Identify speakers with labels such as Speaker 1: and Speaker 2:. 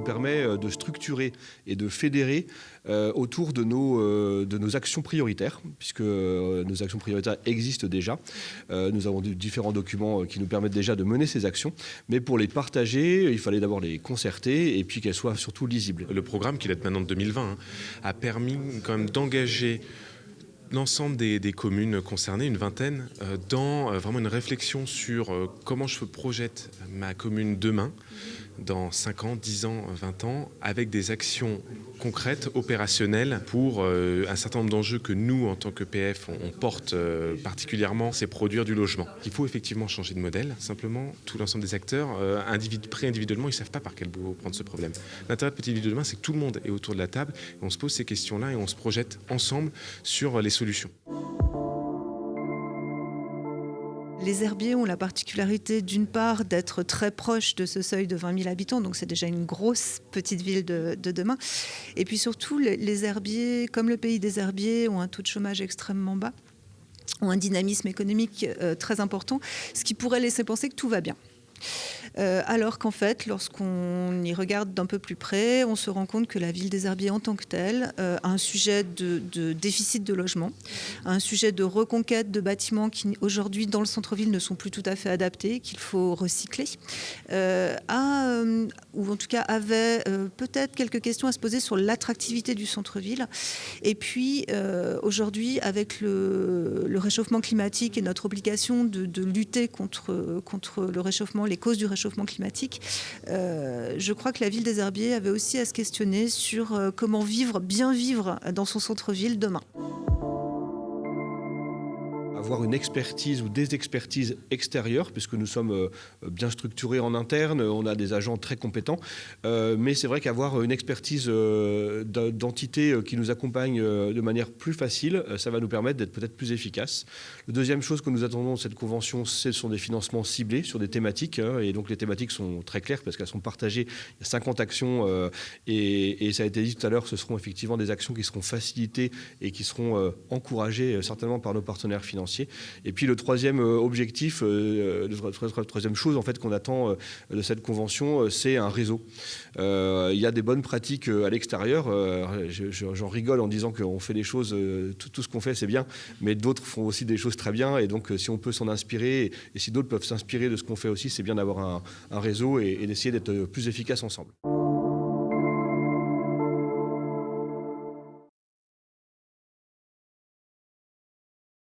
Speaker 1: permet de structurer et de fédérer autour de nos actions prioritaires, puisque nos actions prioritaires existent déjà. Nous avons différents documents qui nous permettent déjà de mener ces actions, mais pour les partager, il fallait d'abord les concerter et puis qu'elles soient surtout lisibles.
Speaker 2: Le programme, qui date maintenant de 2020, a permis quand même d'engager l'ensemble des communes concernées, une vingtaine, dans vraiment une réflexion sur comment je projette ma commune demain, dans 5 ans, 10 ans, 20 ans, avec des actions concrètes, opérationnelles, pour un certain nombre d'enjeux que nous, en tant que PF, on porte particulièrement, c'est produire du logement. Il faut effectivement changer de modèle. Simplement, tout l'ensemble des acteurs, pris individuellement, ils ne savent pas par quel bout prendre ce problème. L'intérêt de Petite Ville de demain, c'est que tout le monde est autour de la table, et on se pose ces questions-là et on se projette ensemble sur les solutions.
Speaker 3: Les herbiers ont la particularité, d'une part, d'être très proches de ce seuil de 20 000 habitants, donc c'est déjà une grosse petite ville de demain. Et puis surtout, les herbiers, comme le pays des herbiers, ont un taux de chômage extrêmement bas, ont un dynamisme économique très important, ce qui pourrait laisser penser que tout va bien. Alors qu'en fait, lorsqu'on y regarde d'un peu plus près, on se rend compte que la ville des herbiers en tant que telle a un sujet de déficit de logement, un sujet de reconquête de bâtiments qui aujourd'hui dans le centre-ville ne sont plus tout à fait adaptés, qu'il faut recycler, ou en tout cas avait peut-être quelques questions à se poser sur l'attractivité du centre-ville. Et puis aujourd'hui, avec le réchauffement climatique et notre obligation de lutter contre le réchauffement, les causes du réchauffement climatique, je crois que la ville des herbiers avait aussi à se questionner sur comment bien vivre dans son centre-ville demain.
Speaker 1: Avoir une expertise ou des expertises extérieures, puisque nous sommes bien structurés en interne, on a des agents très compétents, mais c'est vrai qu'avoir une expertise d'entités qui nous accompagne de manière plus facile, ça va nous permettre d'être peut-être plus efficaces. La deuxième chose que nous attendons de cette convention, ce sont des financements ciblés sur des thématiques, et donc les thématiques sont très claires parce qu'elles sont partagées. Il y a 50 actions, et ça a été dit tout à l'heure, ce seront effectivement des actions qui seront facilitées et qui seront encouragées certainement par nos partenaires financiers. Et puis le troisième objectif, troisième chose en fait qu'on attend de cette convention, c'est un réseau. Il y a des bonnes pratiques à l'extérieur. J'en rigole en disant qu'on fait des choses, tout ce qu'on fait c'est bien, mais d'autres font aussi des choses très bien. Et donc si on peut s'en inspirer et si d'autres peuvent s'inspirer de ce qu'on fait aussi, c'est bien d'avoir un réseau et d'essayer d'être plus efficace ensemble.